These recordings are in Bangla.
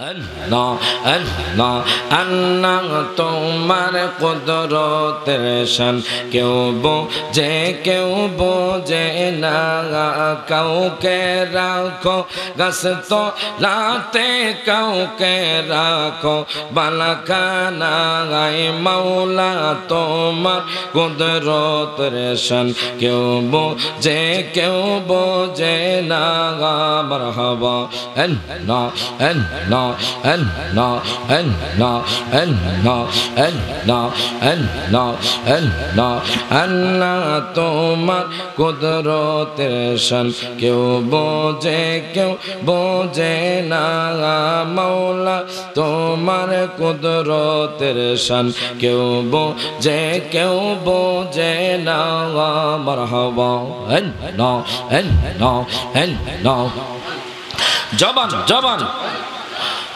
আল্লাহ আল্লাহ আল্লাহ তোমার কুদরতের শান কেউ বোঝে না কাউকে রাখো গাছ তলাতে কাউকে রাখো বালাখানায় মাওলা তোমার কুদরতের শান কেউ বোঝে না মারহাবা আল্লাহ আল্লাহ Allah Allah Allah Allah Allah Allah Allah তোমার কুদরতের শান কেউ বোঝে না মাওলা তোমার কুদরতের শান কেউ বোঝে না মারহাবা Allah Allah Allah জবান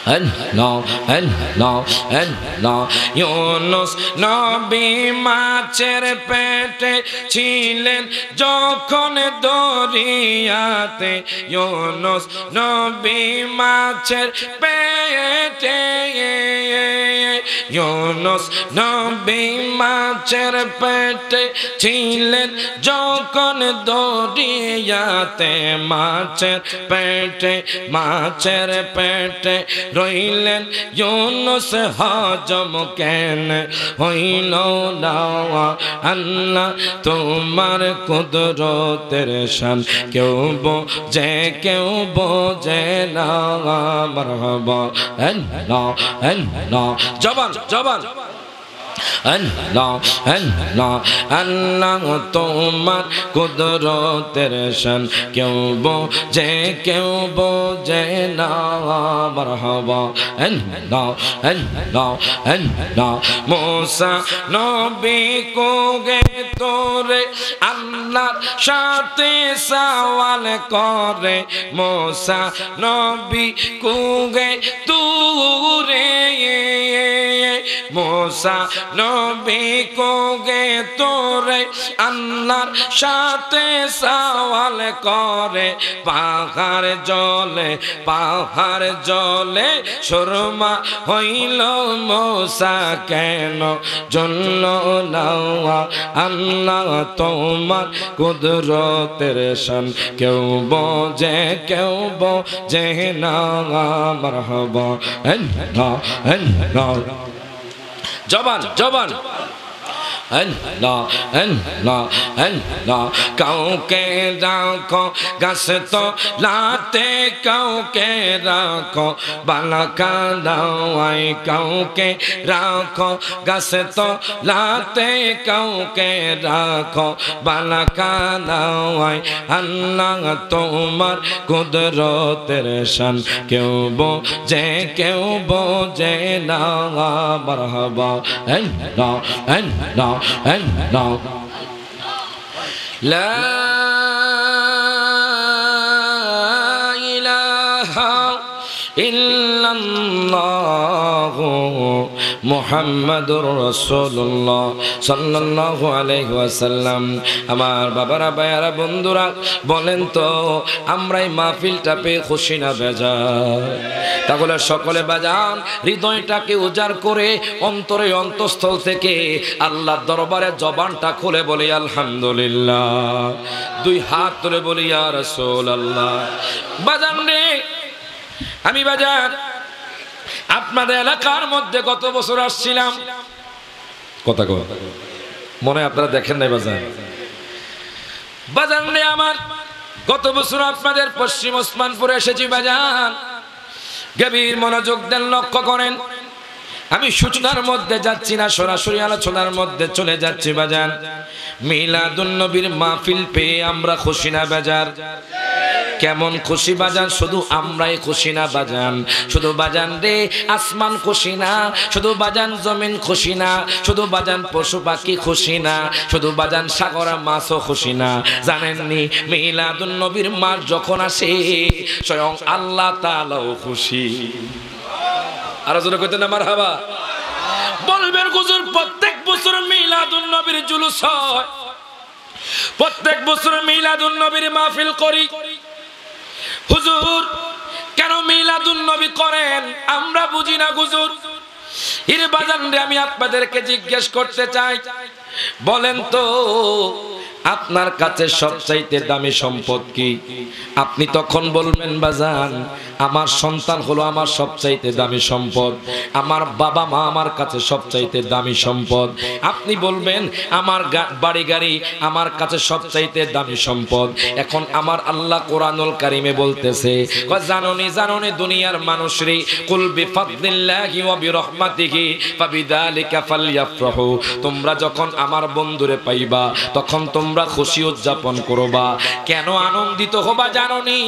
Allah Allah Allah ইউনুস নবী মাছের পেটে ছিলেন যখন দরিয়াতে ইউনুস নবী মাছের পেটে ইউনুস নবী মাছের পেটে ছিলেন যখন দরিয়াতে মাছের পেটে রইলেন ইউনুস হজম কেন হইল না আল্লাহ তোমার কুদরতের শান কেউ বোঝে না মারহাবা আল্লাহ আল্লাহ জবান Allah Allah Allah তোমার কুদরতের শান কেউ বোঝে না মারহাবা Allah Allah Allah মুসা নবী কোগে তোরে আল্লাহর সাথে সওয়াল করে মুসা নবী কোগে তোরে মুসা নবী কোগে তোরে আল্লাহর সাথে সওয়াল করে পাহাড় জলে সুরমা হইল মুসা কেন জ্বলল না আল্লাহ তোমার কুদরতের শান কেউ বোঝে না মারহাবা আল্লাহ আল্লাহ জবান Allah Allah Allah কাউকে রাখো গাছ তলাতে কাউকে রাখো বালাখানায় কাউকে রাখো গাছ তলাতে কাউকে রাখো বালাখানায় আল্লাহ তোমার কুদরতের শান কেউ বোঝে না মারহাবা আল্লাহ আল্লাহ Allah La ilaha illallah মুহাম্মাদুর রাসূলুল্লাহ সাল্লাল্লাহু আলাইহি ওয়াসাল্লাম আমার বাবারা ভাইয়ারা বন্ধুরা বলেন তো আমরা এই মাহফিলটা পেয়ে খুশি না বেজার তাহলে সকলে বাজান হৃদয়টাকে উজাড় করে অন্তরে অন্তঃস্থল থেকে আল্লাহর দরবারে জবানটা খুলে বলি আলহামদুলিল্লাহ দুই হাত তুলে বলি ইয়া রাসূলুল্লাহ বাজান রে আমি বাজান আপনাদের এলাকার মধ্যে গত বছর আসছিলাম কথা মনে আপনারা দেখেন নাই বাজান রে আমার গত বছর আপনাদের পশ্চিম ওসমানপুরে এসেছি বাজান গভীর মনোযোগ দেন লক্ষ্য করেন আমি সূচনার মধ্যে যাচ্ছি না সরাসরি আলোচনার মধ্যে চলে যাচ্ছি বাজান মিলাদুন নবীর মাহফিল পেয়ে আমরা খুশি না বাজার কেমন খুশি বাজান শুধু আমরাই খুশি না বাজান শুধু বাজান রে আসমান খুশি না শুধু বাজান জমিন খুশি না শুধু বাজান পশু পাখি খুশি না শুধু বাজান সাগর মাছও খুশি না জানেননি মিলাদুন নবীর মাস যখন আসে স্বয়ং আল্লাহ তাআলাও খুশি আর জোরে কইতেন না মারহাবা বলবেন হুজুর প্রত্যেক বছর মিলাদুন নবীর জুলুস হয় প্রত্যেক বছর মিলাদুন নবীর মাহফিল করি হুজুর কেন মিলাদুন নবী করেন, আমরা বুঝি না হুজুর। এর বাজান রে, আমি আপনাদেরকে জিজ্ঞেস করতে চাই, বলেন তো আপনার কাছে সবচাইতে দামি সম্পদ কি? আপনি তখন বলবেন বাজান, আমার সন্তান হলো আমার সবচাইতে দামি সম্পদ, আমার বাবা মা আমার কাছে সবচাইতে দামি সম্পদ। আপনি বলবেন আমার বাড়ি গাড়ি আমার কাছে সবচাইতে দামি সম্পদ। এখন আমার আল্লাহ কোরআনুল কারিমে বলতেছে, জাননি জাননি দুনিয়ার মানুষরে, কুল বিফাদলিল্লাহি ওয়া বিরহমাতিহি ফাবিযালিকা ফালইফরাহু। তোমরা যখন আমার বন্ধুরে পাইবা তখন তোমরা খুশি উদযাপন করবা। কেন আনন্দিত হবা জাননি?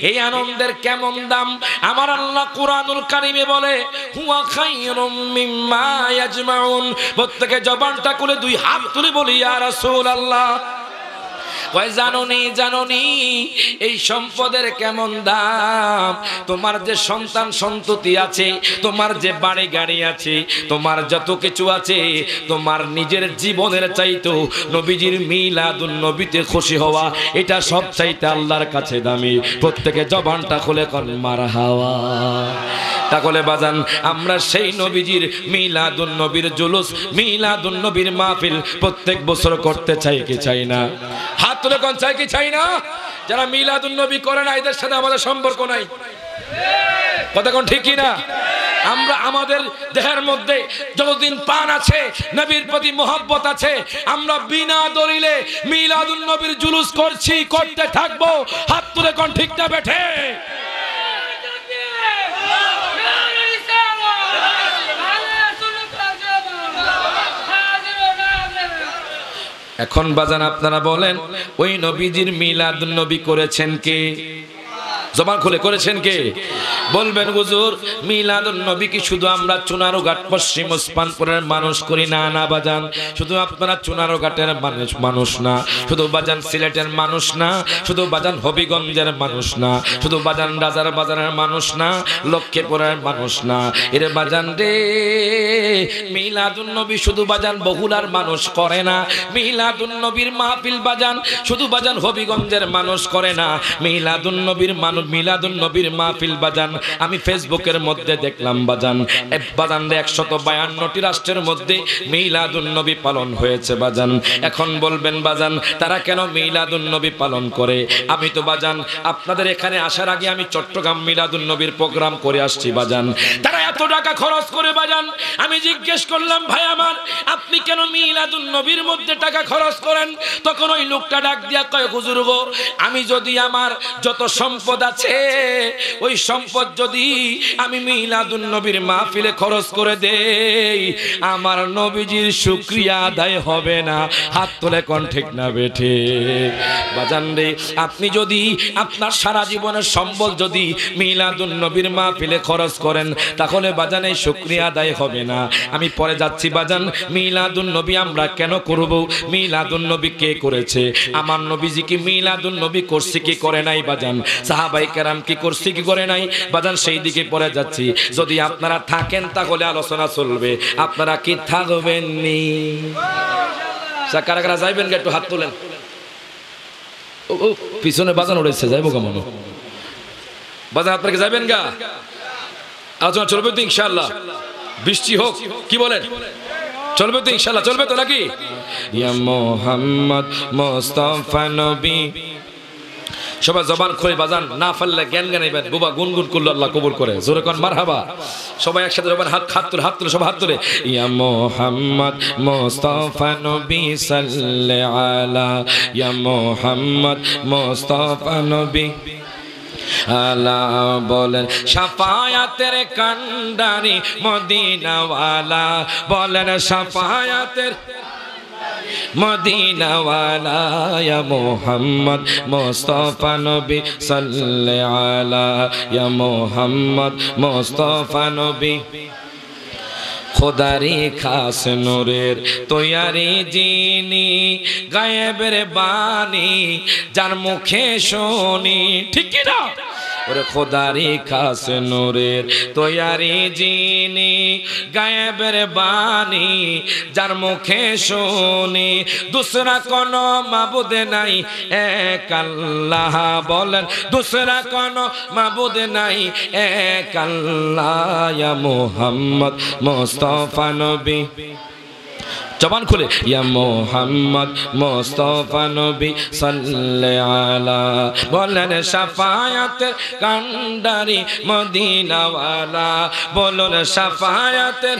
এই আনন্দের কেমন দাম আমার আল্লাহ কোরআনুল কারিমে বলে, হুয়া খায়রুম মিম্মা ইয়াজমাউন। প্রত্যেকে জবানটা খুলে দুই হাত তুলে বলি ইয়া রাসূলুল্লাহ। কয় জাননি জাননি এই সম্পদের কেমন দাম? তোমার যে সন্তান সন্ততি আছে, তোমার যে বাড়ি গাড়ি আছে, তোমার যত কিছু আছে, তোমার নিজের জীবনের চাইতো নবীজির মিলাদুন নবীতে খুশি হওয়া এটা সব চাইতে আল্লাহর কাছে দামি। প্রত্যেকে জবানটা খুলে কোন মারহাবা। তাহলে বাজান, আমরা সেই নবীজির মিলাদুন নবীর জুলুস, মিলাদুন নবীর মাহফিল প্রত্যেক বছর করতে চাই কি চাই না? হাত তুলে কোন চাই কি চাই না? যারা মিলাদুন নবী করে না এদের সাথে আমাদের সম্পর্ক নাই। কথা কোন ঠিক কি না? আমরা আমাদের দেহের মধ্যে যতদিন প্রাণ আছে, নবীর প্রতি মহব্বত আছে, আমরা বিনা দলিলে মিলাদুন নবীর জুলুস করছি, করতে থাকবো। হাত তুলে কোন ঠিক না বেঠে? এখন বাজান আপনারা বলেন, ওই নবীজির মিলাদুন নবী করেছেন কে? জবান খুলে করেছেন কে? বলবেন হুজুর মিলাদুন নবী কি শুধু আমরা চুনারুঘাট পশ্চিম ওসমানপুরের মানুষ করি? না না বাজান, শুধু আপনারা চুনারুঘাটের মানুষ না, শুধু বাজান সিলেটের মানুষ না, শুধু বাজান হবিগঞ্জের মানুষ না, শুধু বাজান রাজার বাজারের মানুষ না, লক্ষ্মীপুরের মানুষ না। এর বাজান রে, মিলাদুন নবী শুধু বাজান বহুলার মানুষ করে না। মিলাদুন নবীর মাহফিল বাজান শুধু বাজান হবিগঞ্জের মানুষ করে না। মিলাদুন নবীর মিলাদুন নবীর মাহফিল বাজান আমি ফেসবুকের মধ্যে দেখলাম বাজান, বাজান 152টি রাষ্ট্রের মধ্যে মিলাদুন নবী পালন হয়েছে বাজান। এখন বলবেন বাজান, তারা কেন মিলাদুন নবী পালন করে? আমি তো বাজান আপনাদের এখানে আসার আগে আমি চট্টগ্রাম মিলাদুন নবীর প্রোগ্রাম করে আসছি বাজান। তারা এত টাকা খরচ করে বাজান, আমি জিজ্ঞেস করলাম ভাই আমার, আপনি কেন মিলাদুন নবীর মধ্যে টাকা খরচ করেন? তখন ওই লোকটা ডাক দিয়া কয়, হুজুর গো, আমি যদি আমার যত সম্পদ আছে ওই সম্পদ যদি আমি মিলাদুন নবীর মাহফিলে খরচ করে দেই, আমার নবীজির শুকরিয়া আদায় হবে না। হাত তুলে কোন ঠিক না বেঠে? বাজান রে, আপনি যদি আপনার সারা জীবনের সম্বল যদি মিলাদুন নবীর মাহফিলে খরচ করেন, তাহলে বাজান এই শুকরিয়া আদায় হবে না। আমি পরে যাচ্ছি বাজান, মিলাদুন নবী আমরা কেন করব? মিলাদুন নবী কে করেছে? আমার নবীজি কি মিলাদুন নবী করছে কি করে নাই বাজান? সাহাবায়ে কেরাম কি করছে কি করে নাই বাজান? সেই দিকে পরে যাচ্ছি। যদি আপনারা থাকেন তাহলে আলোচনা চলবে, আপনারা কি থাকবেন নি? কারা কারা যাইবেন একটু হাত তোলেন। ও পিছনে বাজান উড়েছে, যাইবো কেমন বাজান? আপনারা যাবেন গা? আলোচনা চলবে তো ইনশাআল্লাহ? বৃষ্টি হোক, কি বলেন? চলবে তো ইনশাআল্লাহ? চলবে তো নাকি? ইয়া মুহাম্মদ মুস্তাফা নবী, সবাই জবান খুলে বাজান, না পারলে জ্ঞান গাইবেন। বুবা গুনগুন করলে আল্লাহ কবুল করে। জোরে কোন মারহাবা। সবাই একসাথে জবান, হাত তুলে সবাই হাত তুলে। ইয়া মুহাম্মদ মুস্তাফা নবী সাল্লাল্লাহু আলা, ইয়া মুহাম্মদ মুস্তাফা নবী আলা বলেন, শাফায়াতের কান্ডারি মদিনাওয়ালা, বলেন শাফায়াতের মদিনাওয়ালা, ইয়া মুহাম্মদ মুস্তাফা নবী সাল্লাল্লাহু আলা, ইয়া মুহাম্মদ মুস্তাফা নবী খোদারি খাস নূরের তৈয়ারি যিনি, গায়েবের বাণী যার মুখে শুনি। ঠিক কি না? ওরে খোদারি খাসে নূরের তৈয়ারি যিনি গায়েবের বাণী যার মুখে শুনি দুসরা কোনো মাবুদ নাই এক আল্লাহ বলেন দুসরা কোনো মাবুদ নাই এক আল্লাহ ইয়া মুহাম্মদ মুস্তাফা নবী জবান খুলে ইয়া মুহাম্মদ মুস্তাফা নবী সাল্লাল্লাহু আলা বলেন শাফায়াতের কান্ডারি মদিনাওয়ালা বলুন শাফায়াতের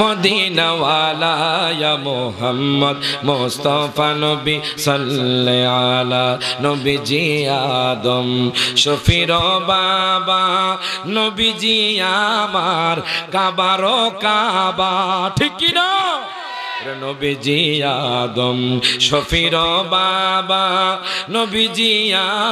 মদিনাওয়ালা ইয়া মুহাম্মদ মুস্তাফা নবী সাল্লাল্লাহু আলা নবীজি আদম শফির বাবা নবীজি আমার কাবারো কাবা ঠিক কি না নবীজি আদম শফির বাবা নবীজি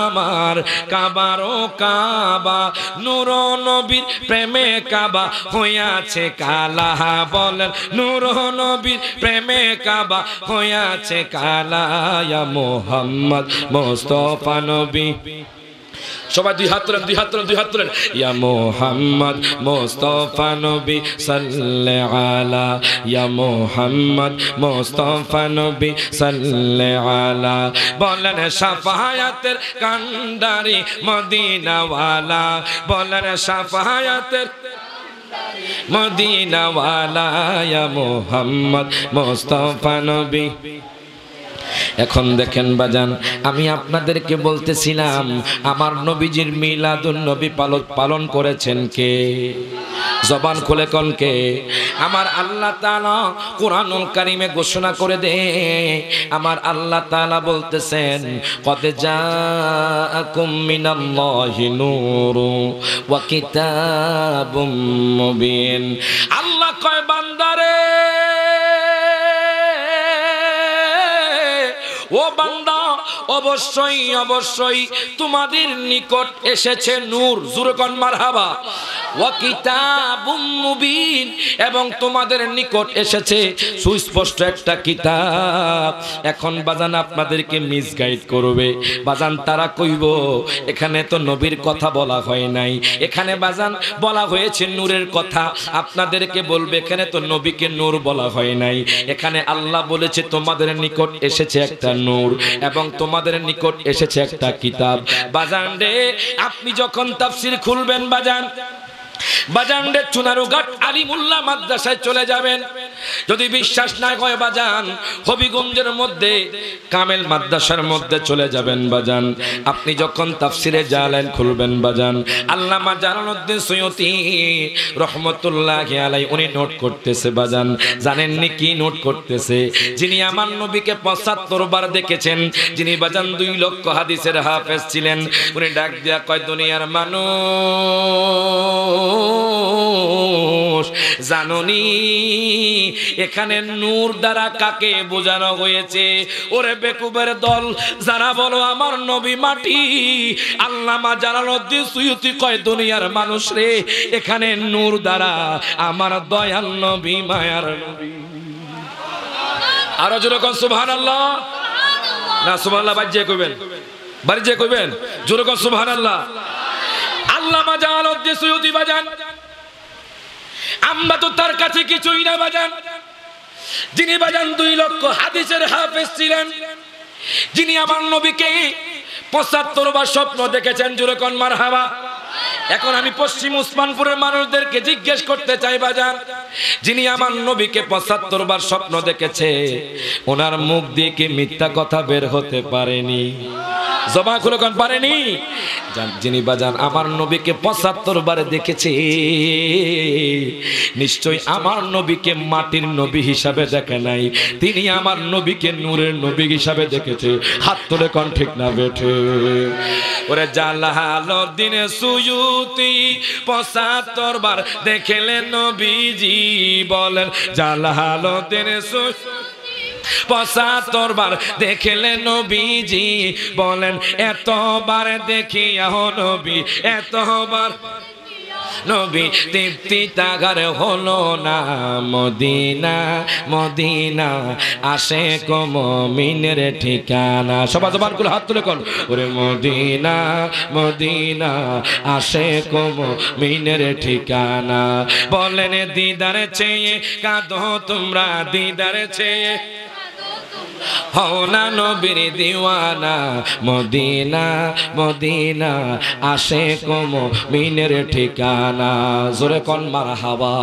আমার কাবারো কাবা নূর নবীর প্রেমে কাবা হইয়াছে কালা বলেন নূর নবীর প্রেমে কাবা হইয়াছে কালা ইয়া মুহাম্মদ মুস্তাফা নবী সবাই দুই হাত তোলেন দুই হাত তোলেন দুই হাত তোলেন ইয়া মুহাম্মদ মুস্তাফা নবী সাল্লাল্লাহু আলা ইয়া মুহাম্মদ মুস্তাফা নবী সাল্লাল্লাহু আলা বলেন শাফায়াতের কান্ডারি মদিনাওয়ালা বলেন শাফায়াতের মদিনাওয়ালা ইয়া মুহাম্মদ মুস্তাফা নবী এখন দেখেন বাজান আমি আপনাদেরকে বলতেছিলাম আমার নবীজির মিলাদুন নবী পালন করেছেন কে জবান খুলে কোন কে আমার আল্লাহ তাআলা কুরআনুল কারীমে ঘোষণা করে দে আমার আল্লাহ তাআলা বলতেছেন কদ জাআকুম মিনাল্লাহি নূরু ওয়া কিতাবুম মুবিন আল্লাহ কয় বান্দারে ও বান্দা অবশ্যই অবশ্যই তোমাদের নিকট এসেছে নূর জোরে কোন মারহাবা ওয়া কিতাবুম মুবিন এবং তোমাদের নিকট এসেছে সুস্পষ্ট একটা কিতাব এখন বাজান আপনাদেরকে মিসগাইড করবে বাজান তারা কইব এখানে তো নবীর কথা বলা হয় নাই এখানে বাজান বলা হয়েছে নূরের কথা আপনাদেরকে বলবে এখানে তো নবীকে নূর বলা হয় নাই এখানে আল্লাহ বলেছে তোমাদের নিকট এসেছে একটা নূর এবং তোমাদের নিকট এসেছে একটা কিতাব বাজান রে আপনি যখন তাফসীর খুলবেন বাজান বাজানডে চুনারুঘাট আলিমুল্লাহ মাদ্রাসায় চলে যাবেন যদি বিশ্বাস না হয় বাজান হবিগঞ্জের মধ্যে কামেল মাদ্রাসার মধ্যে চলে যাবেন বাজান আপনি যখন তাফসিরে জালালাইন খুলবেন বাজান আল্লামা জালালউদ্দিন সুয়ুতি রহমাতুল্লাহি আলাইহি উনি নোট করতেছে বাজান জানেন নি কি নোট করতেছে যিনি আমার নবীকে 75 বার দেখেছেন যিনি বাজান 2 লক্ষ হাদিসের হাফেজ ছিলেন উনি ডাক দিয়া কয় দুনিয়ার মানুষ জাননি এখানে নূর দ্বারা কাকে বোঝানো হয়েছে ওরে বেকুবের দল যারা বলো আমার নবী মাটি আল্লামা জালালউদ্দিন সুয়ুতি কয় দুনিয়ার মানুষ রে এখানে নূর দ্বারা আমার দয়াল নবী মায়ার নবী আরো জোরে কোন সুবহানাল্লাহ না সুবহানাল্লাহ বাজে কইবেন বাজে কইবেন জোরে কোন সুবহানাল্লাহ আল্লামা জালালউদ্দিন সুয়ুতি বাজান আমরা তো তার কাছে কিছুই না বাজান যিনি বাজান 2 লক্ষ হাদিসের হাফেজ ছিলেন যিনি আমার নবীকে 75 বার স্বপ্ন দেখেছেন জোরে কোন মারহাবা এখন আমি পশ্চিম উসমানপুরের মানুষদেরকে জিজ্ঞেস করতে চাই বাজান যিনি আমার নবীকে 75 বার স্বপ্ন দেখেছে ওনার মুখ দিয়ে কি মিথ্যা কথা বের হতে পারেনি জবান খুলে কোন পারেনি যিনি বাজান আমার নবীকে 75 বার দেখেছে নিশ্চয় আমার নবীকে মাটির নবী হিসাবে দেখে নাই তিনি আমার নবীকে নূরের নবী হিসাবে দেখেছে হাত তুলে কোন ঠিক না বেঠে ওরে জালালউদ্দিন সুয়ুতি 75 বার দেখলেন নবীজি বলেন জালালউদ্দিন সুয়ুতি 75 বার দেখলেন নবীজি বলেন এতবার দেখিয়া নবী এতবার নবী তৃপ্তি তাগার হলো না মদিনা মদিনা আশিক মুমিনের ঠিকানা সবাই জবান খুলে হাত তুলে কোন ওরে মদিনা মদিনা আশিক মুমিনের ঠিকানা বলেন দিদারে চেয়ে কাঁদো তোমরা দিদারে চেয়ে হও না নবীর দিওয়ানা মদিনা মদিনা আশিক মুমিনের ঠিকানা জোরে কোন মারহাবা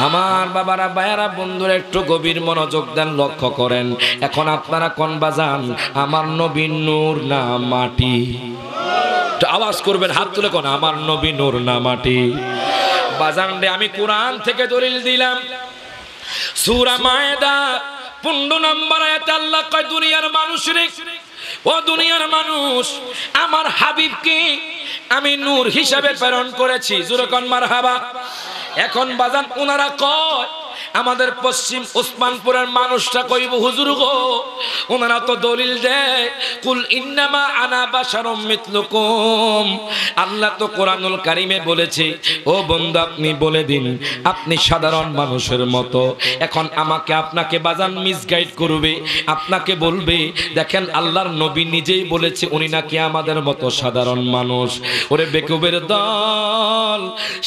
আমার বাবারা ভাইয়ারা বন্ধুরা একটু গভীর মনোযোগ দেন লক্ষ্য করেন এখন আপনারা কোন বাজান আমার নবীর নূর না মাটি আওয়াজ করবেন হাত তুলে কোন আমার নবী নূর না মাটি বাজান রে আমি কোরআন থেকে দলিল দিলাম সূরা মায়েদা 15 নম্বর আয়াতে আল্লাহ কয় দুনিয়ার মানুষ রে ও দুনিয়ার মানুষ আমার হাবিবকে আমি নূর হিসাবে প্রেরণ করেছি জোরে কোন মারহাবা এখন বাজান ওনারা কয় আমাদের পশ্চিম ওসমানপুরের মানুষটা কইব হুজুর গো ওনারা তো দলিল দেয় কুল ইন্নামা আনা বাশারুম মিথলুকুম আল্লাহ তো কোরআনুল কারীমে বলেছে ও বন্ধু আপনি বলে দিন আপনি সাধারণ মানুষের মতো এখন আমাকে আপনাকে বাজান মিসগাইড করবে আপনাকে বলবে দেখেন আল্লাহর নবী নিজেই বলেছে উনি নাকি আমাদের মতো সাধারণ মানুষ ওরে বেকুবের দল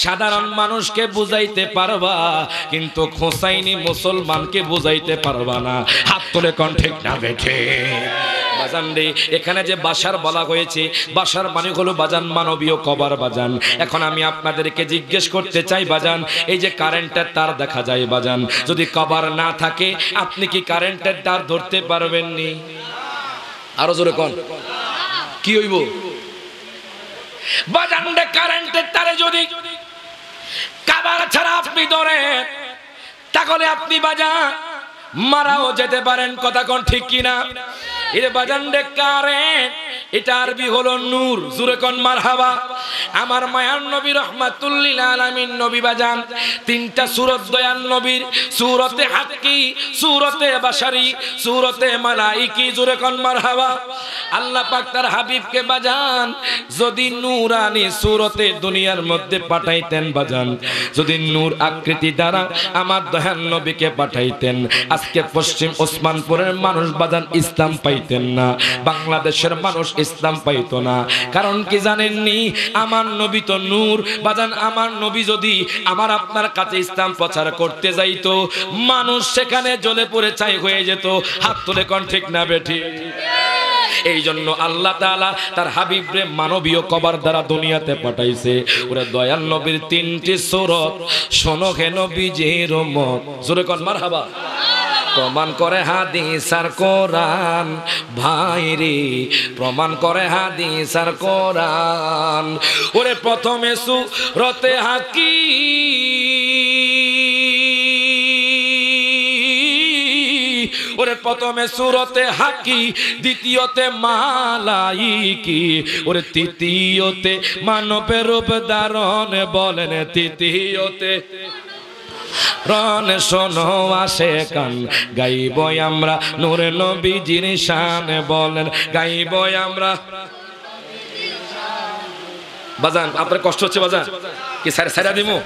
সাধারণ মানুষকে বুঝাইতে পারবা কিন্তু হোসাইনি মুসলমানকে বুঝাইতে পারবা না হাত তুলে কোন ঠিক না বেঠে বাজান রে এখানে যে বাশার বলা হয়েছে বাশার মানে হলো বাজান মানবীয় কবর বাজান এখন আমি আপনাদেরকে জিজ্ঞেস করতে চাই বাজান এই যে কারেন্টের তার দেখা যায় বাজান যদি কবর না থাকে আপনি কি কারেন্টের তার ধরতে পারবেন নি আরো জোরে কোন কি হইব বাজান রে কারেন্টের তারে যদি কবর ছাড়া আপনি ধরেন তাহলে আপনি বাজান মারাও যেতে পারেন কথা কোন ঠিক কিনা এর বাজান রে কারেন্ট এটা আরবি হলো নূর জোরে কোন মারহাবা আমার মায়ার নবী রাহমাতুল লিল আলামিন নবী বাজান তিনটা সূরত দয়াল নবীর সূরতে হাক্কি সূরতে বাশারি সূরতে মালাইকি জোরে কোন মারহাবা আল্লাহ পাক তার হাবিবকে বাজান যদি নূরানি সূরতে দুনিয়ার মধ্যে পাঠাইতেন বাজান যদি নূর আকৃতি দ্বারা আমার দয়াল নবীকে পাঠাইতেন আজকে পশ্চিম ওসমানপুরের মানুষ বাজান ইসলাম পাইতেন না বাংলাদেশের মানুষ ইসলাম পাইতো না কারণ কি জানেননি আমার নবী তো নূর বাজান আমার নবী যদি আমার আপনার কাছে ইসলাম প্রচার করতে যাইতো মানুষ সেখানে জ্বলে পড়ে ছাই হয়ে যেত হাত তুলে কোন ঠিক না বেঠি এই জন্য আল্লাহ তাআলা তার হাবিবরে মানবীয় কবর দ্বারা দুনিয়াতে পাঠাইছে ওরে দয়াল নবীর তিনটি সূরত শোনো হে নবীজির উম্মত জোরে কোন মারহাবা প্রমাণ করে হাদিস আর কোরআন ভাই রে প্রমাণ করে হাদিস আর কোরআন ওরে প্রথমে সূরতে হাক্কি ওরে প্রথমে সূরতে হাক্কি দ্বিতীয়তে মালাইকি ওরে তৃতীয়তে মানবের রূপ ধারণ বলেন তৃতীয়তে রন শোনো আসে কান গাইব আমরা নূরে নবীজির শান বলেন গাইব আমরা বাজান আপনার কষ্ট হচ্ছে বাজান কি সারা দিমু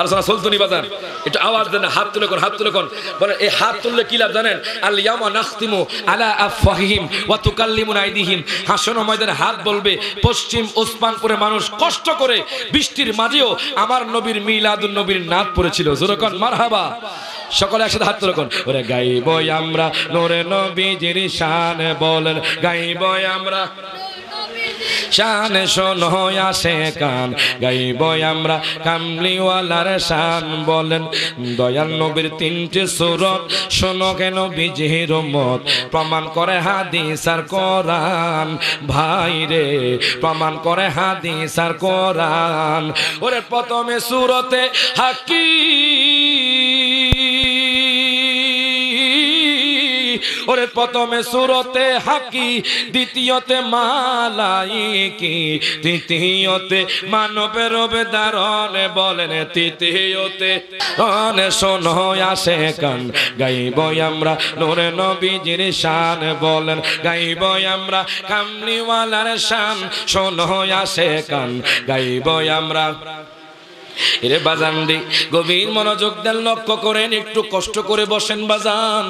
আলোচনা চলতনি বাজান একটু আওয়াজ দেন হাত তুলে কোন হাত তুলে কোন বলেন এই হাত তুললে কি লাভ জানেন আল ইয়ামা নাখতিমু আলা আফওয়াহিহিম ওয়া তুকাল্লিমুনা আইদিহিম হাসনের ময়দানে হাত বলবে পশ্চিম ওসমানপুরে মানুষ কষ্ট করে বৃষ্টির মাঝেও আমার নবীর মিলাদুন নবীর নাত পড়েছিল জোরে কোন মারহাবা সকলে একসাথে হাত তুলে কোন ওরে গাইব আমরা নূরে নবীজির শান বলেন গাইব আমরা শান শোনো আসে কান গাইব আমরা কামলিওয়ালার শান বলেন দয়াল নবীর তিনটি সূরত শোনো কেন নবীজির উম্মত প্রমাণ করে হাদিস আর কোরআন ভাই রে প্রমাণ করে হাদিস আর কোরআন ওরে প্রথমে সূরতে হাক্কি ওরে প্রথমে সূরতে হাক্কি দ্বিতীয়তে মালাইকি তৃতীয়তে মানবের রূপ ধারণ বলেন তৃতীয়তে রনে শোনো আসে কান গাইব আমরা নূরে নবীজির শান বলেন গাইব আমরা কামলিওয়ালার শান শোনো আসে কান গাইব আমরা এরে বাজান রে, গভীর মনোযোগ দেন, লক্ষ্য করেন, একটু কষ্ট করে বসেন বাজান।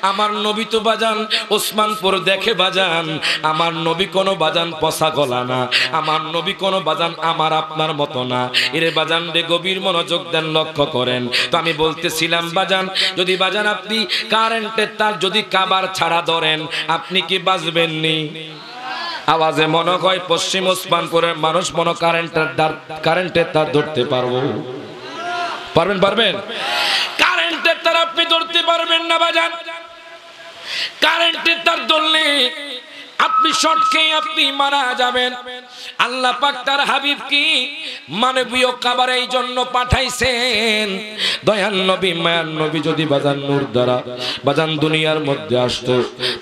আমার নবী তো বাজান ওসমানপুর দেখে বাজান, আমার নবী কোনো বাজান পচা গলা না, আমার নবী কোনো বাজান আমার আপনার মতো না। এরে বাজান রে, গভীর মনোযোগ দেন, লক্ষ্য করেন। তো আমি বলতেছিলাম বাজান, যদি বাজান আপনি কারেন্টের তার যদি কাবার ছাড়া ধরেন, আপনি কি বাঁচবেননি? আওয়াজে মনে হয় পশ্চিম ওসমানপুরের মানুষ মনে কারেন্টের তার ধরতে পারবো? পারবেন? কারেন্টের তার আপনি ধরতে পারবেন না বাজান। কারেন্টের তার ধরলে আপনি শর্টকে আপনি মারা যাবেন। আল্লাহ পাক তার হাবিব কি মানবীয় কাবার এই জন্য পাঠাইছেন। দয়াল নবী মায়ার নবী যদি বাজান নূর দ্বারা বাজান দুনিয়ার মধ্যে আসতো,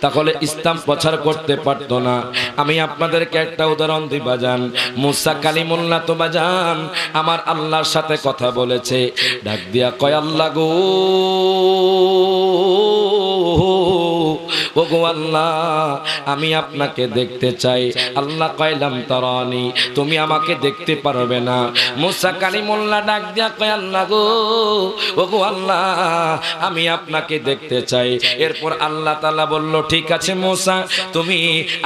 তাহলে ইসলাম প্রচার করতে পারতো না। আমি আপনাদেরকে একটা উদাহরণ দিই বাজান। মুসা কালিমুল্লাহ তো বাজান আমার আল্লাহর সাথে কথা বলেছে, ডাক দিয়া কয় আল্লাহ গো, ও গো আল্লাহ, আমি আপনাকে দেখতে চাই। আল্লাহ কয়লাম তারানি, তুমি আমাকে দেখতে পারবে না। মুসা কালিমুল্লাহ ডাক দিয়া কয় আল্লাহ গো, ও গো আল্লাহ, আমি আপনাকে দেখতে চাই। এরপর আল্লাহ তাআলা বলল, ঠিক আছে মুসা, তুমি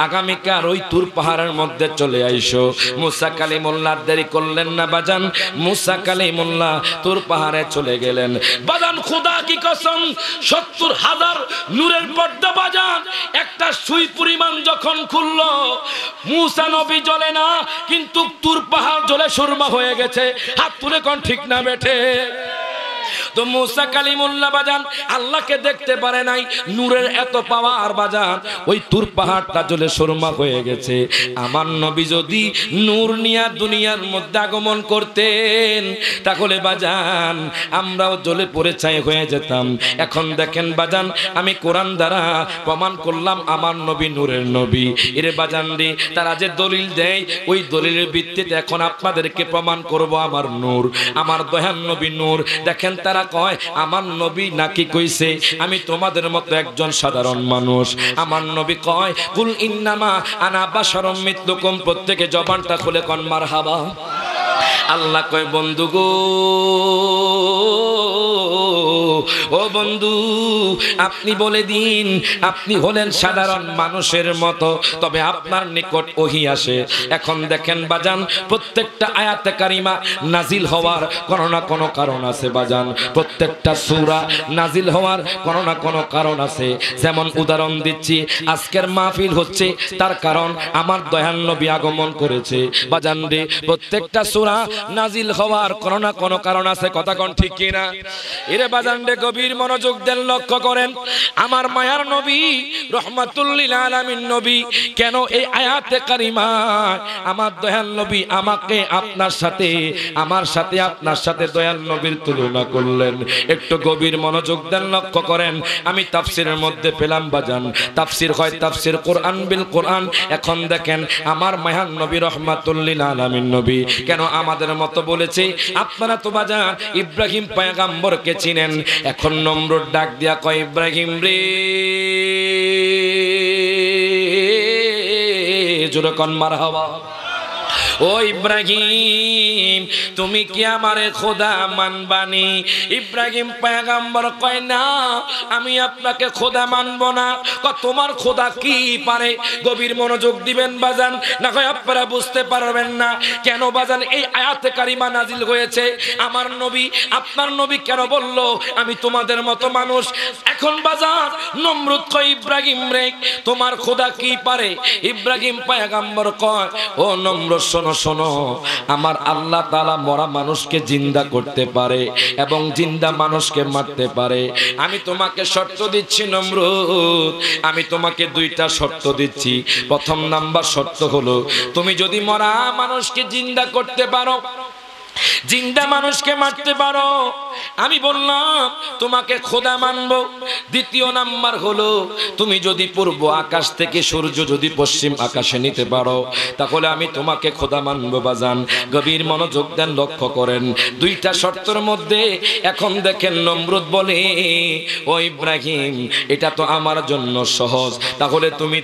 আগামীকাল ওই তুর পাহাড়ের মধ্যে চলে আইসো। মুসা কালিমুল্লাহ দেরি করলেন না বাজান, মুসা কালিমুল্লাহ তুর পাহাড়ে চলে গেলেন। বাজান খোদা কি কসম, ৭০,০০০ নূরের পর্দা বাজান একটা সুই পরিমাণ যখন খুললো, মুসা নবী জ্বলে না, কিন্তু তুর পাহাড় জ্বলে সুরমা হয়ে গেছে। হাত তুলে কোন ঠিক না বেঠে? তো মুসা কালিমুল্লাহ বাজান আল্লাহকে দেখতে পারে নাই, নূরের এত পাওয়ার বাজান ওই তুর পাহাড়টা জ্বলে সুরমা হয়ে গেছে। আমার নবী যদি নূর নিয়ে দুনিয়ার মধ্যে আগমন করতেন, তাহলে বাজান আমরাও জ্বলে পড়ে ছাই হয়ে যেতাম। এখন দেখেন বাজান, আমি কোরআন দ্বারা প্রমাণ করলাম আমার নবী নূরের নবী। এরে বাজান রে, তারা যে দলিল দেয় ওই দলিলের ভিত্তিতে এখন আপনাদেরকে প্রমাণ করব আমার নূর, আমার দয়াল নবী নূর। দেখেন তারা কয় আমার নবী নাকি কইছে আমি তোমাদের মতো একজন সাধারণ মানুষ। আমার নবী কয় কুল ইন্নামা আনা বাশারুম মিথলুকুম, প্রত্যেকে জবানটা খুলে কোন মারহাবা। আল্লাহ কয় বন্ধু গো, ও বন্ধু, আপনি বলে দিন আপনি হলেন সাধারণ মানুষের মতো, তবে আপনার নিকট ওহী আসে। এখন দেখেন বাজান, প্রত্যেকটা আয়াতে কারিমা নাজিল হওয়ার কোনো না কোনো কারণ আছে বাজান, প্রত্যেকটা সূরা নাজিল হওয়ার কোনো না কোনো কারণ আছে। যেমন উদাহরণ দিচ্ছি, আজকের মাহফিল হচ্ছে তার কারণ আমার দয়াল নবী আগমন করেছে বাজান রে। প্রত্যেকটা সূরা নাজিল হওয়ার কোনো না কোনো কারণ আছে, কথা কোন ঠিক কিনা? এরে বাজান রে, গভীর মনোযোগ দেন, লক্ষ্য করেন। আমার মায়ার নবী রহমাতুল লিল আলামিন নবী কেন এই আয়াতে কারিমা আমার দয়াল নবী আমাকে আপনার সাথে, আমার সাথে আপনার সাথে দয়াল নবীর তুলনা করলেন? একটু গভীর মনোযোগ দেন, লক্ষ্য করেন। আমি তাফসিরের মধ্যে পেলাম বাজান, তাফসির হয় তাফসির কোরআন বিল কোরআন। এখন দেখেন আমার মায়ার নবী রহমাতুল লিল আলামিন নবী কেন আমাদের মতো বলেছে? আপনারা তো বাজান ইব্রাহিম পয়গম্বরকে চিনেন। এখন নমরুদ ডাক দিয়া কয় ইব্রাহিম রে, জোরে কোন মারহাবা। ও ইব্রাহিম, তুমি কি আমারে খোদা মানবানি? ইব্রাহিম পয়গম্বর কয় না, আমি আপনাকে খোদা মানব না। তোমার খোদা কি পারে? গভীর মনোযোগ দিবেন বাজান, না হয় আপনারা বুঝতে পারবেন না কেন বাজান এই আয়াতে কারিমা নাজিল হয়েছে। আমার নবী আপনার নবী কেন বলল আমি তোমাদের মতো মানুষ? এখন বাজান নমরুদ কয় ইব্রাহিম রে, তোমার খোদা কি পারে? ইব্রাহিম পয়গম্বর কয় ও নমরুদ, শোনো শোনো, আমার আল্লাহ তাআলা মরা মানুষকে জিন্দা করতে পারে এবং জিন্দা মানুষকে মারতে পারে। আমি তোমাকে শর্ত দিচ্ছি নমরুদ, আমি তোমাকে দুইটা শর্ত দিচ্ছি। প্রথম নাম্বার শর্ত হলো তুমি যদি মরা মানুষকে জিন্দা করতে পারো, জিন্দা মানুষকে মারতে পারো, আমি বললাম তোমাকে খোদা মানবো। দ্বিতীয় নাম্বার হলো তুমি যদি পূর্ব আকাশ থেকে সূর্য যদি পশ্চিম আকাশে নিতে পারো তাহলে আমি তোমাকে খোদা মানব বাজান। গভীর মনোযোগ দেন, লক্ষ্য করেন দুইটা শর্তের মধ্যে। এখন দেখেন নমরুদ বলে ও ইব্রাহিম এটা তো আমার জন্য সহজ। তাহলে তুমি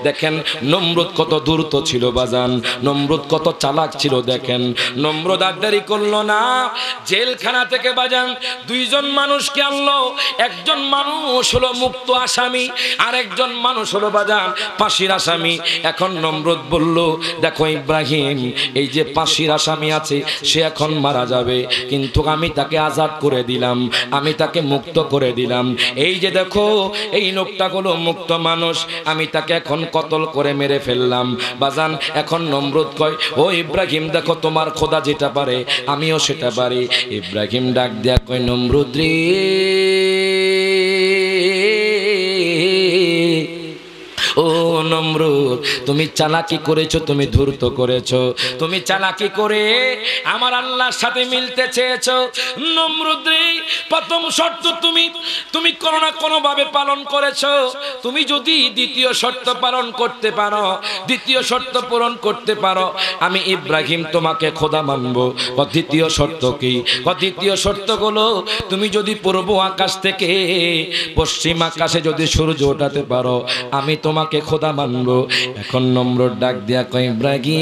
দেখেন নমরুদ কত ধূর্ত ছিল বাজান, নমরুদ কত চালাক ছিল। দেখেন নমরুদ আর দেরি করলো না, জেলখানা থেকে বাজান দুইজন মানুষকে আনলো। একজন মানুষ হলো মুক্ত আসামি, আর একজন মানুষ হলো বাজান ফাঁসির আসামি। এখন নমরুদ বলল দেখো ইব্রাহিম, এই যে ফাঁসির আসামি আছে সে এখন মারা যাবে, কিন্তু আমি তাকে আজাদ করে দিলাম, আমি তাকে মুক্ত করে দিলাম। এই যে দেখো এই লোকটা হলো মুক্ত মানুষ, আমি তাকে এখন কতল করে মেরে ফেললাম বাজান। এখন নমরুদ কয় ও ইব্রাহিম দেখো তোমার খোদা যেটা পারে আমিও সেটা পারি। ইব্রাহিম ডাক দেয়া কয় নমরুদ রে, ও নমরুদ তুমি চালাকি করেছো, তুমি ধূর্ত করেছো, তুমি চালাকি করে আমার আল্লাহর সাথে মিলতে চেয়েছো। নমরুদ রে, প্রথম শর্ত তুমি কোনো না কোনো ভাবে পালন করেছো। তুমি যদি দ্বিতীয় শর্ত পালন করতে পারো, দ্বিতীয় শর্ত পূরণ করতে পারো, আমি ইব্রাহিম তোমাকে খোদা মানবো। দ্বিতীয় শর্ত কি? দ্বিতীয় শর্ত হলো তুমি যদি পূর্ব আকাশ থেকে পশ্চিম আকাশে যদি সূর্য ওঠাতে পারো আমি তোমাকে খোদা মানবো। এখন নমরুদ ডাক দিয়া কয় ইব্রাহিম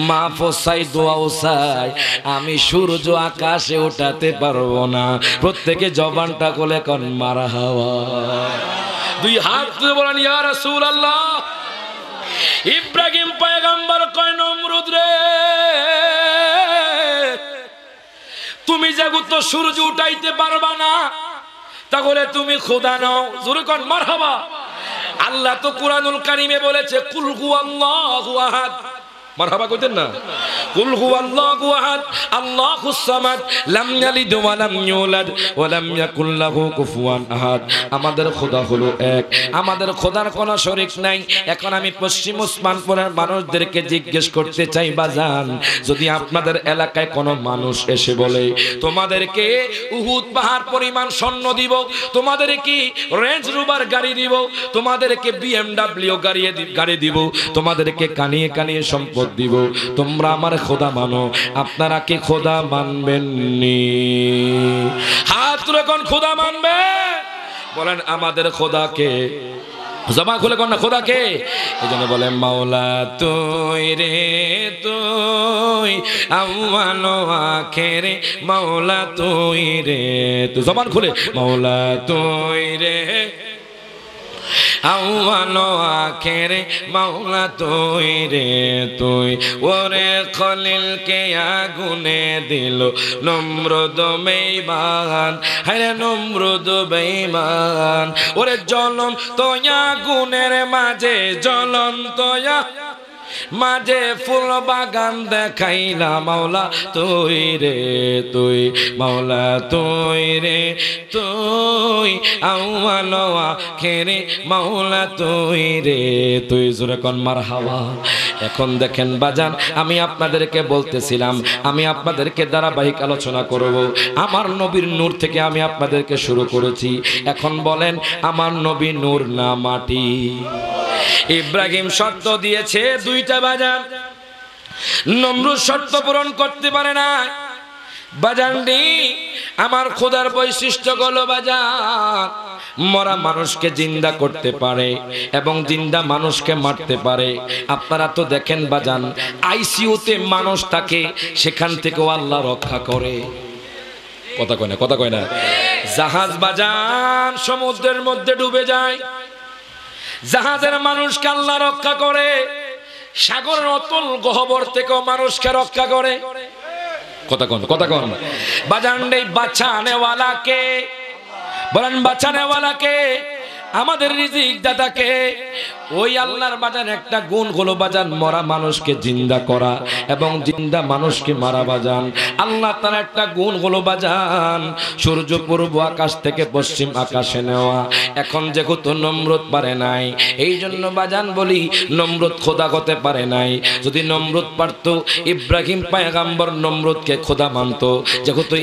মাফ চাই, দোয়াও চাই, আমি সূর্য আকাশে ওঠাতে পারবো না। প্রত্যেকে জবানটা কোলে কোন মারহাবা, দুই হাত তুলে বলেন ইয়া রাসূলুল্লাহ। ইব্রাহিম পয়গম্বর কয় নমরুদ রে, তুমি যেহেতু সূর্য উঠাইতে পারবা না তাহলে তুমি খোদা নাও। জোরে কোন মারহাবা। আল্লাহ তো কুরআনুল কারীমে বলেছে কুল হুয়াল্লাহু আহাদ। মারহাবা কইতেন না? কুল হুয়াল্লাহু আহাদ আল্লাহুস সামাদ লাম ইয়ালিদ ওয়া লাম ইউলাদ ওয়া লাম ইয়াকুল লাহু কুফুয়ান আহাদ। আমাদের খোদা হলো এক, আমাদের খোদার কোনো শরীক নাই। এখন আমি পশ্চিম ওসমানপুরের মানুষদেরকে জিজ্ঞেস করতে চাই বাজান, যদি আপনাদের এলাকায় কোনো মানুষ এসে বলে তোমাদেরকে উহুদ পাহাড় পরিমাণ স্বর্ণ দিব, তোমাদেরকে রেঞ্জ রোভার গাড়ি দিব, তোমাদেরকে বিএমডব্লিউ গাড়ি দিব, তোমাদেরকে কানিয়ে কানিয়ে সম্পদ দিব, তোমরা আমার খোদা মানো, আপনারা কি খোদা মানবেন নি? হাত তুলে কোন খোদা মানবে? বলেন আমাদের খোদাকে। জমা খুলে কোন না খোদাকে। এই জন্য বলে মাওলা তুই রে তুই আউয়াল আখেরে, মাওলা তুই রে তুই। জবান খুলে মাওলা তুই রে আউয়াল আখেরে, মাওলা তুই রে তুই। ওরে খলিলকে আগুনে দিল নমরুদ বেঈমান, হায় নমরুদ বেঈমান। ওরে জ্বলন্ত আগুনের মাঝে জ্বলন্ত মাঝে ফুল বাগান দেখাইলা, মাওলা তুই রে তুই, মাওলা তুই রে তুই আউয়াল আখেরে, মাওলা তুই রে তুই। জোরে কোন মারহাবা। এখন দেখেন বাজান, আমি আপনাদেরকে বলতেছিলাম আমি আপনাদেরকে ধারাবাহিক আলোচনা করব। আমার নবীর নূর থেকে আমি আপনাদেরকে শুরু করেছি। এখন বলেন আমার নবী নূর না মাটি? ইব্রাহিম শর্ত দিয়েছে দুইটা বাজান, নমরুদ শর্ত পূরণ করতে পারে না। বাজানটি আমার খোদার বৈশিষ্ট্য হলো বাজান মরা মানুষকে জিন্দা করতে পারে এবং জিন্দা মানুষকে মারতে পারে। আপনারা তো দেখেন বাজান আইসিইউতে মানুষ থাকে, সেখান থেকেও আল্লাহ রক্ষা করে। কথা কয় না, কথা কয় না। জাহাজ বাজান সমুদ্রের মধ্যে ডুবে যায়, জাহাজের মানুষকে আল্লাহ রক্ষা করে। সাগরের অতল গহ্বর থেকেও মানুষকে রক্ষা করে। কথা কন, কথা কন। বাজান এই বাঁচানেওয়ালাকে বলেন, বাঁচানেওয়ালাকে, আমাদের রিজিক দাতাকে। ওই আল্লাহর বাজান একটা গুণ হলো বাজান মরা মানুষকে জিন্দা করা এবং জিন্দা মানুষকে মারা বাজান। আল্লাহ তাআলা একটা গুণ হলো বাজান সূর্য পূর্ব আকাশ থেকে পশ্চিম আকাশে নেওয়া। এখন যেহেতু নমরুদ পারে নাই, এই জন্য বাজান বলি নমরুদ খোদা হতে পারে নাই। যদি নমরুদ পারত, ইব্রাহিম পয়গম্বর নমরুদকে খোদা মানত। যেহেতু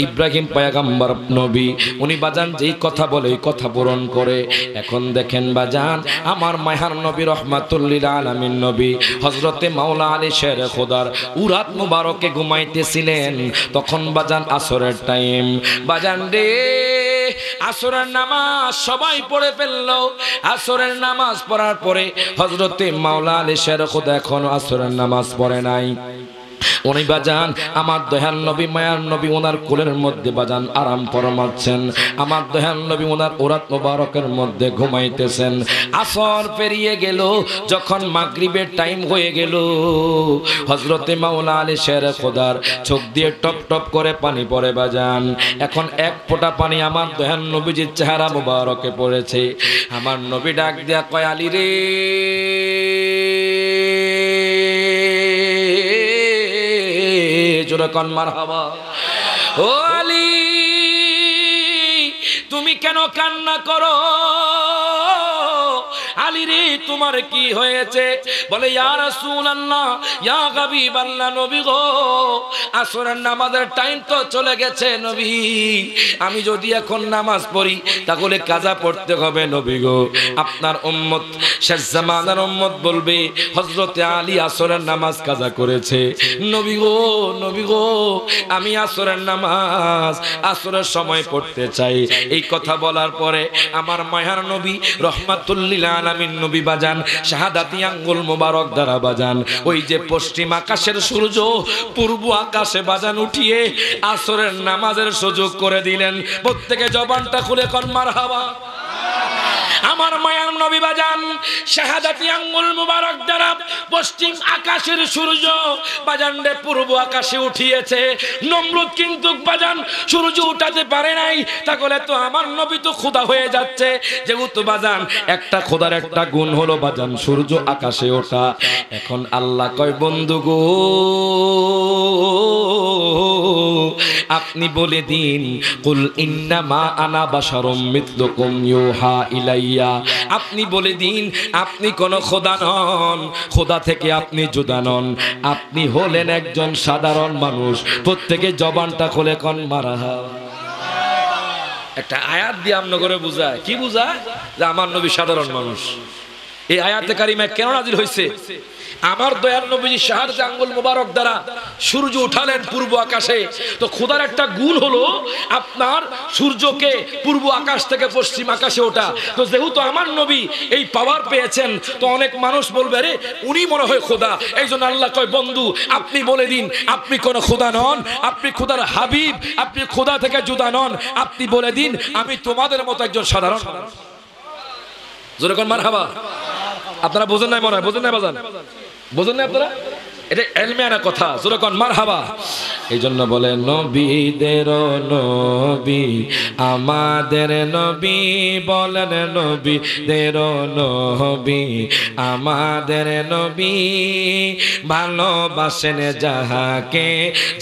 ইব্রাহিম পয়গম্বর নবী, উনি বাজান যেই কথা বলে এই কথা পূরণ করে। এখন দেখেন বাজান আমার মায়ার নবী রহমাতুল্লিল আলামিন নবী হযরতে মাওলা আলী শের খোদার উরাত মুবারকে ঘুমাইতেছিলেন। তখন বাজান আসরের টাইম। বাজান রে আসরের নামাজ সবাই পড়ে ফেললো। আসরের নামাজ পড়ার পরে হযরতে মাওলা আলী শের খোদা এখনো আসরের নামাজ পড়ে নাই। উনি বাজান আমার দয়াল নবী মায়ার নবী ওনার কোলের মধ্যে বাজান আরাম ফরমাচ্ছেন। আমার দয়াল নবী ওনার উরাত মুবারকের মধ্যে ঘুমাইতেছেন। আসর পেরিয়ে গেল, যখন মাগরিবের টাইম হয়ে গেল, হযরতে মাওলা আলী শের খোদার চোখ দিয়ে টপ টপ করে পানি পড়ে বাজান। এখন এক ফোঁটা পানি আমার দয়াল নবীজির চেহারা মুবারকে পড়েছে। আমার নবী ডাক দিয়া কয় আলী রে, জোরকন মারহাবা। ও আলী, তুমি কেন কান্না করো? আলী রে তোমার কি হয়েছে? বলে ইয়া রাসূলুল্লাহ, ইয়া হাবিবাল্লাহ, নবী গো আসরের নামাজের টাইম তো চলে গেছে নবী। আমি যদি এখন নামাজ পড়ি তাহলে কাজা পড়তে হবে নবী গো। আপনার উম্মত শেষ জামানার উম্মত বলবে হযরতে আলী আসরের নামাজ কাজা করেছে। নবী গো, নবী গো, আমি আসরের নামাজ আসরের সময় পড়তে চাই। এই কথা বলার পরে আমার মায়ার নবী রহমাতুল্লিল আলামিন নবী বাজান শাহাদাতি আঙ্গুল মোবারক দ্বারা বাজান ওই যে পশ্চিম আকাশের সূর্য পূর্ব আকাশে বাজান উঠিয়ে আসরের নামাজের সুযোগ করে দিলেন। প্রত্যেকে জবানটা খুলে কোন মারহাবা। আমার মায়ার নবী বাজান শাহাদাতি আঙ্গুল মুবারক দ্বারা পশ্চিম আকাশের সূর্য বাজান রে পূর্ব আকাশে উঠিয়েছে। নমরুদ কিন্তু বাজান সূর্য উঠাতে পারে নাই। তাহলে তো আমার নবী তো খোদা হয়ে যাচ্ছে। যেহেতু বাজান একটা খোদার একটা গুণ হলো বাজান সূর্য আকাশে ওঠা। এখন আল্লাহ কয় বন্ধু গো, আপনি বলে দিন কুল ইন্নামা আনা বাশারুম মিথলুকুম ইউহা ইলাইয়া। আপনি বলে দিন আপনি কোন খোদা নন, খোদা থেকে আপনি জুদা নন, আপনি হলেন একজন সাধারণ মানুষ। প্রত্যেকে জবানটা খুলে কোন মারহাবা। একটা আয়াত দিয়ে আমনগরে বুঝায়, কি বুঝায়? যে আমার নবী সাধারণ মানুষ। এই আয়াতে কারিমা কেন নাজিল হয়েছে? আমার দয়াল নবীজি শাহাদাত আঙ্গুল মোবারক দ্বারা সূর্য উঠালেন পূর্ব আকাশে। তো খোদার একটা গুণ হলো আপনার সূর্যকে পূর্ব আকাশ থেকে পশ্চিম আকাশে ওঠা। তো যেহেতু আমার নবী এই পাওয়ার পেয়েছেন, তো অনেক মানুষ বলবে রে উনি মনে হয় খোদা। এই জন্য আল্লাহ কয় বন্ধু আপনি বলে দিন আপনি কোন খোদা নন, আপনি খোদার হাবিব, আপনি খোদা থেকে জুদা নন। আপনি বলে দিন আমি তোমাদের মতো একজন সাধারণ। জোরে কোন মারহাবা। আপনারা বোঝেন নাই মনে হয়, বোঝেন নাই বাজান, বোঝেন না আপনারা? এটা এলমিয়ানা কথা। জোরে কোন মারহাবা। এই জন্য বলে নবীদের নবী আমাদের নবী, বলেন নবীদের নবী আমাদের নবী, ভালোবাসেন যাহাকে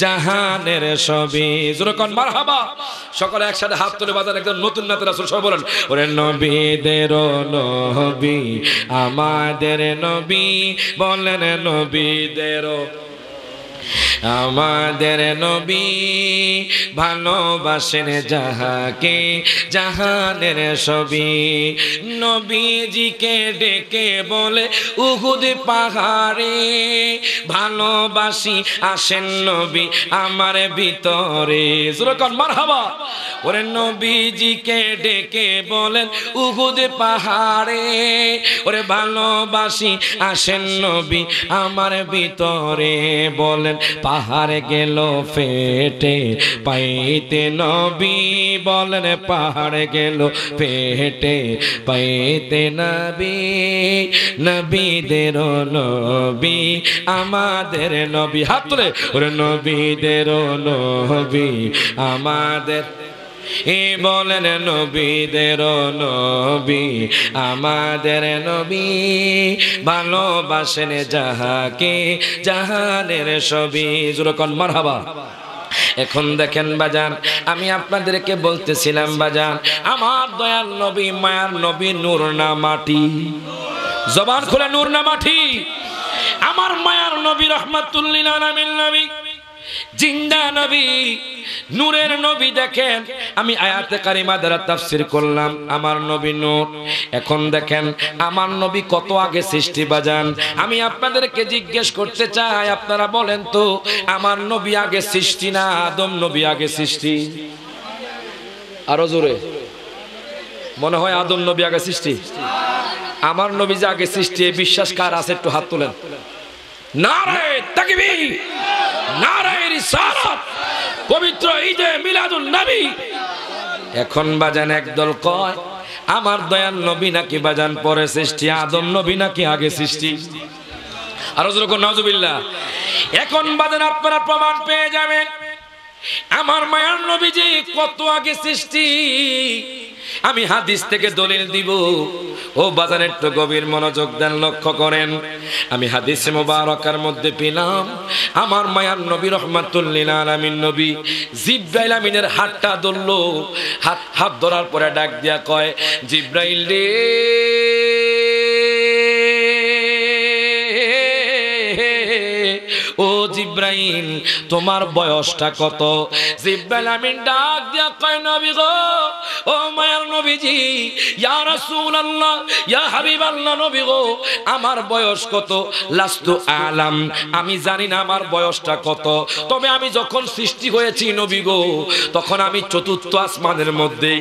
জাহানের সবই। জোরে কোন মারহাবা। সকলে একসাথে হাত তুলে বাজান একদম নতুন নাতে রাসূল সবাই বলেন ওরে নবীদের নবী আমাদের নবী, বলেন নবীদের আমাদের নবী, ভালোবাসেন যাহাকে জাহানের সবই। নবীজিকে ডেকে বলে উহুদ পাহাড়ে, ভালোবাসি আসেন নবী আমার ভিতরে। জোরে কোন মারহাবা। ওরে নবীজিকে ডেকে বলেন উহুদ পাহাড়ে, ওরে ভালোবাসি আসেন নবী আমার ভিতরে। বলেন পাহাড় গেল ফেটে পাইতে নবী, বলেন পাহাড় গেল ফেটে পাইতে নবী, নবীদের নবী আমাদের নবী। হাত তুলে ওরে নবীদের নবী আমাদের বলেন নবীদের নবী আমাদের নবী ভালোবাসেন যাহাকে জাহানের সবই জোরকন মারহাবা। এখন দেখেন বাজান, আমি আপনাদেরকে বলতেছিলাম বাজান, আমার দয়াল নবী মায়ার নবী নূর না মাটি? জবান খুলে নূর না মাটি? আমার মায়ার নবী রহমাতুল লিল আলামিন নবী, জিন্দা নবী, নূরের নবী। দেখেন আমি আয়াতে কারিমা দ্বারা তাফসীর করলাম আমার নবী নূর। এখন দেখেন আমার নবী কত আগে সৃষ্টি বাজান। আমি আপনাদেরকে জিজ্ঞেস করতে চাই, আপনারা বলেন তো আমার নবী আগে সৃষ্টি না আদম নবী আগে সৃষ্টি? আরো জোরে মনে হয় আদম নবী আগে সৃষ্টি। আমার নবী যে আগে সৃষ্টি এই বিশ্বাস কার আছে একটু হাত তোলেন। নারে তাকবীর, নারে রিসালাত, পবিত্র ঈদে মিলাদুন নবী। এখন বাজান একদল কয় আমার দয়াল নবী নাকি বাজান পরে সৃষ্টি, আদম নবী নাকি আগে সৃষ্টি? আর যখন নাউজুবিল্লাহ। এখন বাজান আপনারা প্রমাণ পেয়ে যাবেন আমার মায়ার নবীজি কত আগে সৃষ্টি। আমি হাদিস থেকে দলিল দিব। ও বাজানের তো গভীর মনোযোগ দেন, লক্ষ্য করেন। আমি হাদিসে মুবারাকার মধ্যে পেলাম আমার মায়ার নবী রহমাতুল লিল আলামিন নবী জিবরাইল আমিনের হাতটা ধরলো। হাত ধরার পরে ডাক দিয়া কয়, জিবরাইল রে, ও জিবরাইল তোমার বয়সটা কত? জিবরাইল আমিন ডাক দিয়া কয়, নবী গো, ও মায়ার নবীজি, ইয়া রাসূলুল্লাহ, ইয়া হাবিবাল্লাহ, নবী গো আমার বয়স কত? লাস্তু আলাম, আমি জানি না আমার বয়সটা কত। তবে আমি যখন সৃষ্টি হয়েছি নবী গো, তখন আমি চতুর্থ আসমানের মধ্যে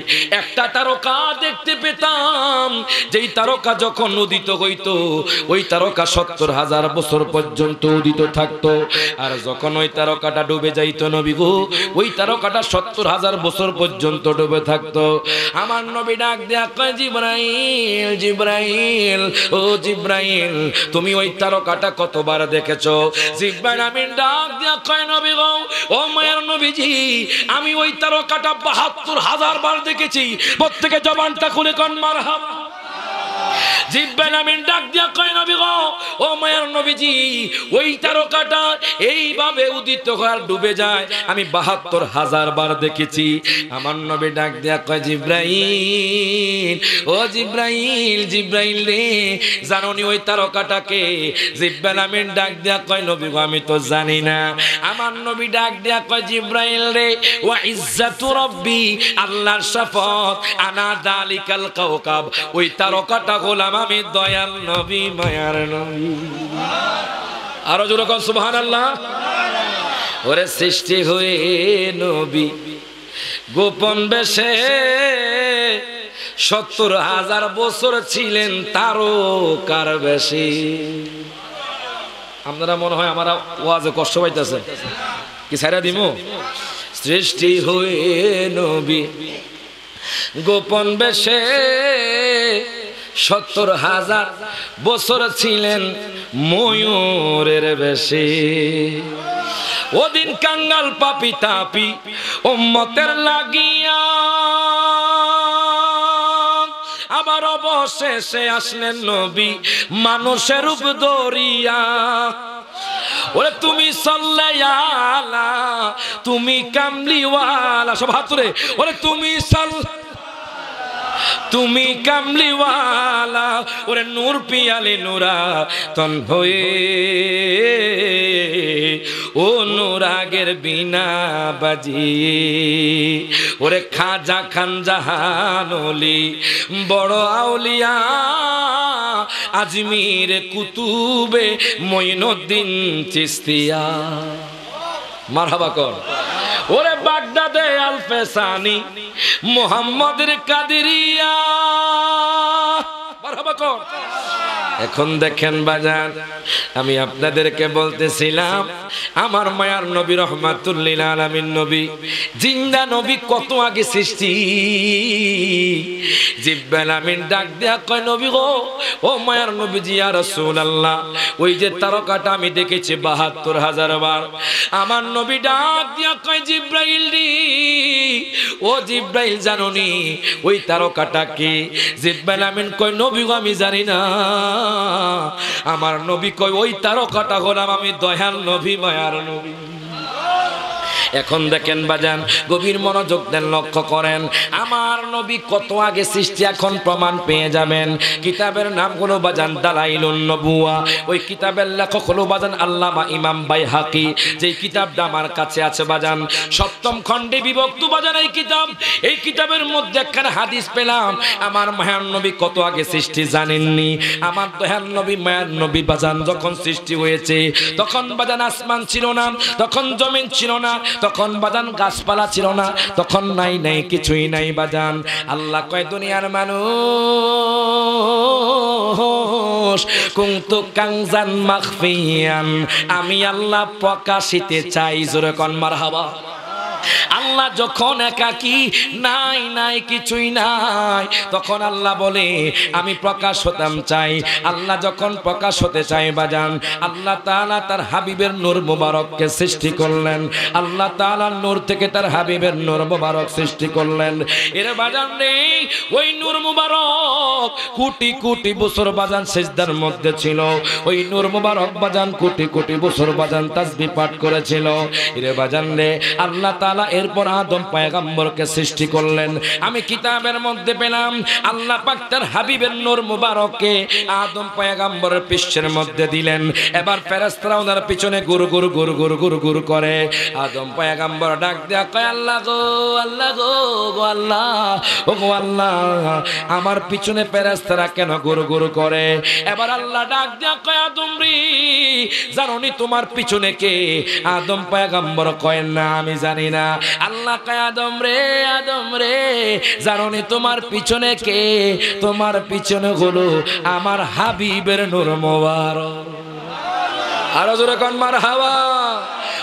একটা তারকা দেখতে পেতাম। যেই তারকা যখন উদিত হইতো ওই তারকা ৭০,০০০ বছর পর্যন্ত উদিত থাকতো। আর যখন ওই তারকাটা ডুবে যাইতো নবী গো, ওই তারকাটা ৭০,০০০ বছর পর্যন্ত ডুবে থাকতো। আমার নবী ডাক দেয়া কয়, জিবরাইল, জিবরাইল, ও জিবরাইল তুমি ওই তারকাটা কতবার দেখেছো? জিবরাইল আমিন ডাক দেয়া কয়, নবী গো, ও মায়ের নবীজি আমি ওই তারকাটা ৭২,০০০ বার দেখেছি। প্রত্যেকে জবানটা খুলে কোন মারহাবা। জিবরাইল আমিন ডাক দিয়া কয়, নবী গো, ও মায়ার নবীজি ওই তারকাটা এইভাবে উদিত হয়ে ডুবে যায় আমি ৭২,০০০ বার দেখেছি। আমার নবী ডাক দিয়া কয়, জিবরাইল, ও জিবরাইল, জিবরাইল রে জানোনি ওই তারকাটাকে? জিবরাইল আমিন ডাক দিয়া কয়, নবী গো আমি তো জানি না। আমার নবী ডাক দিয়া কয়, জিবরাইল রে, ওয়া ইজ্জাতু রাব্বি, আল্লাহর শপথ, আনা দালিকাল কাওকাব, ওই তারকাটা গোলাম আমি দয়াল নবী মায়ার নবী। আরো জোরে কোন সুবহানাল্লাহ। ওরে সৃষ্টি হয়ে নবী গোপন বেশে ৭০,০০০ বছর ছিলেন তারকার বেশে। আপনারা মনে হয় আমার ওয়াজে কষ্ট পাইতেছে, কি ছাইরা দিমু? সৃষ্টি হয়ে নবী গোপন বেশে ৭০,০০০ বছর ছিলেন ময়ূরের বেশে। ওদিন কাঙ্গাল পাপি তাপি উম্মতের লাগিয়া আবার অবশেষে আসলেন নবী মানুষের রূপ ধরিয়া। ওরে তুমি সাল্লাল্লাহ, তুমি কামলিওয়ালা, সব হাত তুলে ওরে তুমি কামলিওয়ালা, ওরে নূর পিয়ালে নুরা তন হয়ে, ও নুরাগের বিনা বাজিয়ে, ওরে খাজা খান জাহানলি বড় আউলিয়া, আজমির কুতুবে মঈনুদ্দিন চিশতিয়া। মারহাবা কর। ওরে বাগদাদে আলফেসানি মুহাম্মদের কাদিরিয়া। মারহাবা কর। এখন দেখেন বাজার, আমি আপনাদেরকে বলতেছিলাম আমার মায়ার নবী রহমাতুল লিল আলামিন নবী, জিন্দা নবী কত আগে সৃষ্টি। জিব্রাইল আমিন ডাক দেয়া কয় নবী গো, ও মায়ার নবীজি ইয়া রাসূলুল্লাহ, ওই যে তারকাটা আমি দেখেছি ৭২,০০০ বার। আমার নবী ডাক দিয়া কয় জিব্রাইল রে, ও জিব্রাইল জানোনি ওই তারকাটা কি? জিব্রাইল আমিন কয় নবী গো আমি জানি না। আমার নবী কয় ওই তারকাটা হলাম আমি দয়াল নবী, মায়ার নবী। এখন দেখেন বাজান, গভীর মনোযোগ দেন, লক্ষ্য করেন আমার নবী কত আগে সৃষ্টি এখন প্রমাণ পেয়ে যাবেন। কিতাবের নাম হলো বাজান দালাইলুন নবুয়া। ওই কিতাবের লেখক হলো বাজান আল্লামা ইমাম বাইহাকি। যেই কিতাবটা আমার কাছে আছে বাজান ৭ম খণ্ডে বিভক্ত বাজান এই কিতাব। এই কিতাবের মধ্যে একখানা হাদিস পেলাম আমার মায়ার নবী কত আগে সৃষ্টি জানেননি। আমার দয়াল নবী মায়ার নবী বাজান যখন সৃষ্টি হয়েছে তখন বাজান আসমান ছিল না, তখন জমিন ছিল না, তখন বাজান গাছপালা ছিল না, তখন নাই নাই কিছুই নাই বাজান। আল্লাহ কয় দুনিয়ার মানুষ কুনতু কানজান মাখফিয়ান, আমি আল্লাহ প্রকাশিতে চাই। জোরে কোন মারহাবা। আল্লাহ যখন একাকী, নাই নাই কিছুই নাই, তখন আল্লাহ বলে আমি প্রকাশ হতাম চাই। আল্লাহ যখন প্রকাশ হতে চাই বাজান, আল্লাহ তাআলা তার হাবিবের নূর মুবারককে সৃষ্টি করলেন। আল্লাহ তাআলা নূর থেকে তার হাবিবের নূর মুবারক সৃষ্টি করলেন। এর বাজান নেই ওই নূর মুবারক কোটি কোটি বছর বাজান সিজদার মধ্যে ছিল। ওই নূর মুবারক বাজান কোটি কোটি বছর বাজান তাসবিহ পাঠ করেছিল। এর বাজান রে আল্লাহ তাআলা এরপর আদম পয়গম্বরকে সৃষ্টি করলেন। আমি কিতাবের মধ্যে পেলাম আল্লাহ পাক তার হাবিবের নূর মুবারককে আদম পয়গম্বরের পৃষ্ঠের মধ্যে দিলেন। এবার ফেরেশতারা ওনার পিছনে গুরু গুরু গুরু গুরু গুরু গুরু করে। আদম পয়গম্বর ডাক দেয়া কয় আল্লাহ গো, আল্লাহ গো, গো আল্লাহ, ও গো আল্লাহ, আমার পিছনে ফেরেশতারা কেন গুরু গুরু করে? এবার আল্লাহ ডাক দেয়া কয় আদম রে, জানোনি তোমার পিছনে কে? আদম পয়গম্বর কয় না আমি জানি না। আল্লাহ কয় আদম রে, আদম রে, জানোনি তোমার পিছনে কে? তোমার পিছনে হলো আমার হাবিবের নূর মোবারক। আরো জোরে কোন মারহাবা।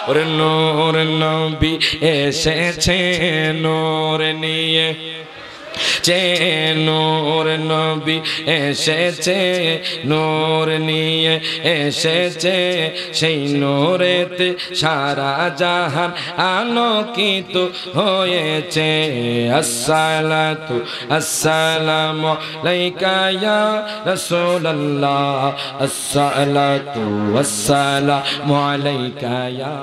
ওরে নূর নবী এসেছে নূর নিয়ে, নূর নবী এসেছে নূর নিয়ে, এসেছে সেই নূরেতে সারা জাহান আলোকিত হয়েছে। আসসালাতু আসসালামু আলাইকা ইয়া রাসূলুল্লাহ, আসসালাতু আসসালামু আলাইকা ইয়া